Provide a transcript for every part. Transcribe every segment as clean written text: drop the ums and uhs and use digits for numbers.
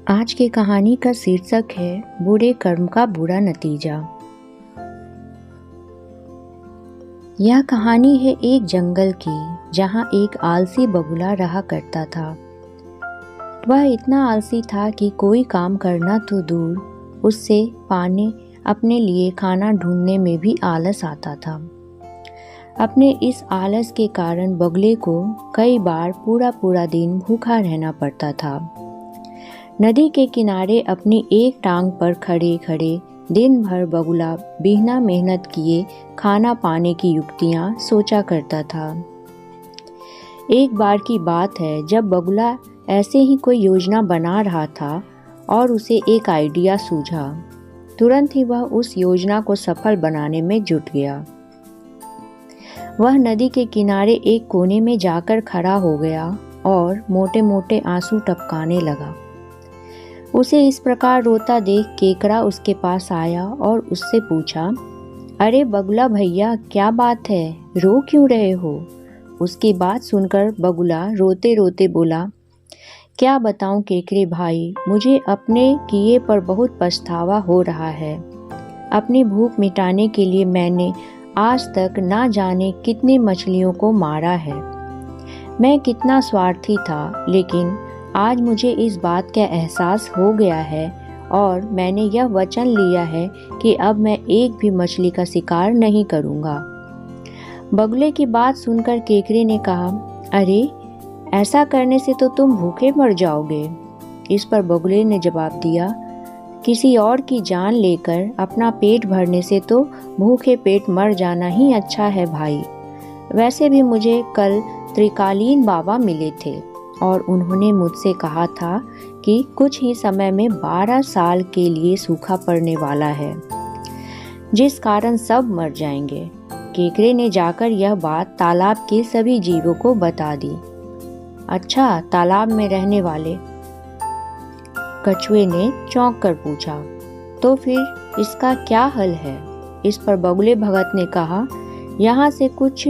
आज की कहानी का शीर्षक है बुरे कर्म का बुरा नतीजा। यह कहानी है एक जंगल की, जहाँ एक आलसी बगुला रहा करता था। वह इतना आलसी था कि कोई काम करना तो दूर, उससे पाने अपने लिए खाना ढूंढने में भी आलस आता था। अपने इस आलस के कारण बगुले को कई बार पूरा दिन भूखा रहना पड़ता था। नदी के किनारे अपनी एक टांग पर खड़े खड़े दिन भर बगुला बिना मेहनत किए खाना पाने की युक्तियां सोचा करता था। एक बार की बात है, जब बगुला ऐसे ही कोई योजना बना रहा था और उसे एक आइडिया सूझा। तुरंत ही वह उस योजना को सफल बनाने में जुट गया। वह नदी के किनारे एक कोने में जाकर खड़ा हो गया और मोटे मोटे आंसू टपकाने लगा। उसे इस प्रकार रोता देख केकड़ा उसके पास आया और उससे पूछा, अरे बगुला भैया, क्या बात है, रो क्यों रहे हो? उसकी बात सुनकर बगुला रोते रोते बोला, क्या बताऊं केकड़े भाई, मुझे अपने किए पर बहुत पछतावा हो रहा है। अपनी भूख मिटाने के लिए मैंने आज तक ना जाने कितनी मछलियों को मारा है। मैं कितना स्वार्थी था, लेकिन आज मुझे इस बात का एहसास हो गया है और मैंने यह वचन लिया है कि अब मैं एक भी मछली का शिकार नहीं करूँगा। बगुले की बात सुनकर केकड़े ने कहा, अरे ऐसा करने से तो तुम भूखे मर जाओगे। इस पर बगुले ने जवाब दिया, किसी और की जान लेकर अपना पेट भरने से तो भूखे पेट मर जाना ही अच्छा है भाई। वैसे भी मुझे कल त्रिकालीन बाबा मिले थे और उन्होंने मुझसे कहा था कि कुछ ही समय में 12 साल के लिए सूखा पड़ने वाला है, जिस कारण सब मर जाएंगे। केकड़े ने जाकर यह बात तालाब के सभी जीवों को बता दी। अच्छा, तालाब में रहने वाले कछुए ने चौंक कर पूछा, तो फिर इसका क्या हल है? इस पर बगुले भगत ने कहा, यहाँ से कुछ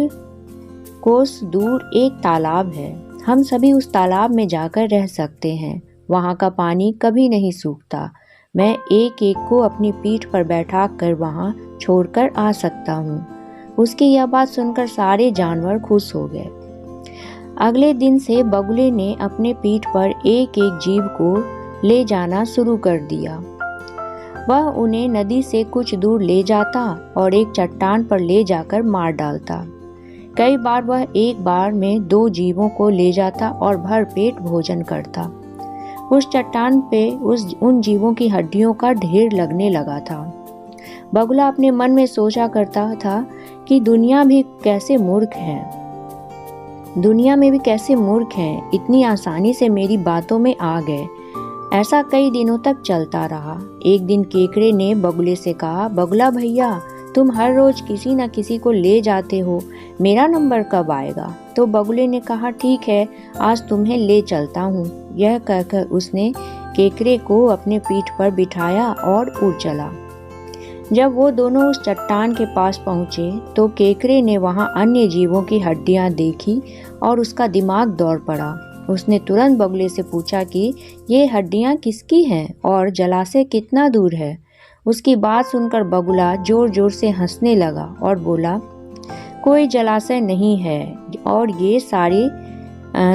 कोस दूर एक तालाब है, हम सभी उस तालाब में जाकर रह सकते हैं। वहाँ का पानी कभी नहीं सूखता। मैं एक एक को अपनी पीठ पर बैठा कर वहाँ छोड़कर आ सकता हूँ। उसकी यह बात सुनकर सारे जानवर खुश हो गए। अगले दिन से बगुले ने अपने पीठ पर एक एक जीव को ले जाना शुरू कर दिया। वह उन्हें नदी से कुछ दूर ले जाता और एक चट्टान पर ले जाकर मार डालता। कई बार वह एक बार में 2 जीवों को ले जाता और भर पेट भोजन करता। उस चट्टान पे उन जीवों की हड्डियों का ढेर लगने लगा था। बगुला अपने मन में सोचा करता था कि दुनिया में भी कैसे मूर्ख हैं, इतनी आसानी से मेरी बातों में आ गए। ऐसा कई दिनों तक चलता रहा। एक दिन केकड़े ने बगुले से कहा, बगुला भैया, तुम हर रोज किसी न किसी को ले जाते हो, मेरा नंबर कब आएगा? तो बगुले ने कहा, ठीक है, आज तुम्हें ले चलता हूँ। यह कहकर उसने केकड़े को अपने पीठ पर बिठाया और उड़ चला। जब वो दोनों उस चट्टान के पास पहुँचे तो केकड़े ने वहाँ अन्य जीवों की हड्डियाँ देखी और उसका दिमाग दौड़ पड़ा। उसने तुरंत बगुले से पूछा कि ये हड्डियाँ किसकी हैं और जलाशय कितना दूर है? उसकी बात सुनकर बगुला जोर जोर से हंसने लगा और बोला, कोई जलाशय नहीं है और ये सारे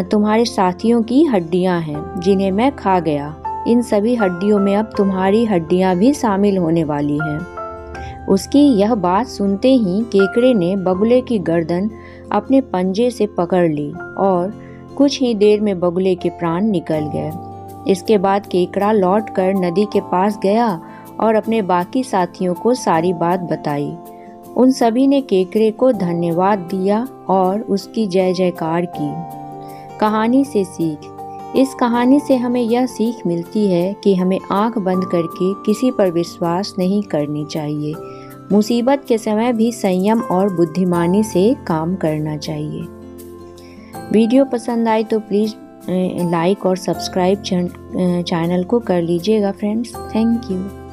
तुम्हारे साथियों की हड्डियां हैं, जिन्हें मैं खा गया। इन सभी हड्डियों में अब तुम्हारी हड्डियां भी शामिल होने वाली हैं। उसकी यह बात सुनते ही केकड़े ने बगुले की गर्दन अपने पंजे से पकड़ ली और कुछ ही देर में बगुले के प्राण निकल गए। इसके बाद केकड़ा लौटकर नदी के पास गया और अपने बाकी साथियों को सारी बात बताई। उन सभी ने केकड़े को धन्यवाद दिया और उसकी जय जयकार की। कहानी से सीख। इस कहानी से हमें यह सीख मिलती है कि हमें आंख बंद करके किसी पर विश्वास नहीं करनी चाहिए। मुसीबत के समय भी संयम और बुद्धिमानी से काम करना चाहिए। वीडियो पसंद आए तो प्लीज़ लाइक और सब्सक्राइब चैनल को कर लीजिएगा फ्रेंड्स। Thank you.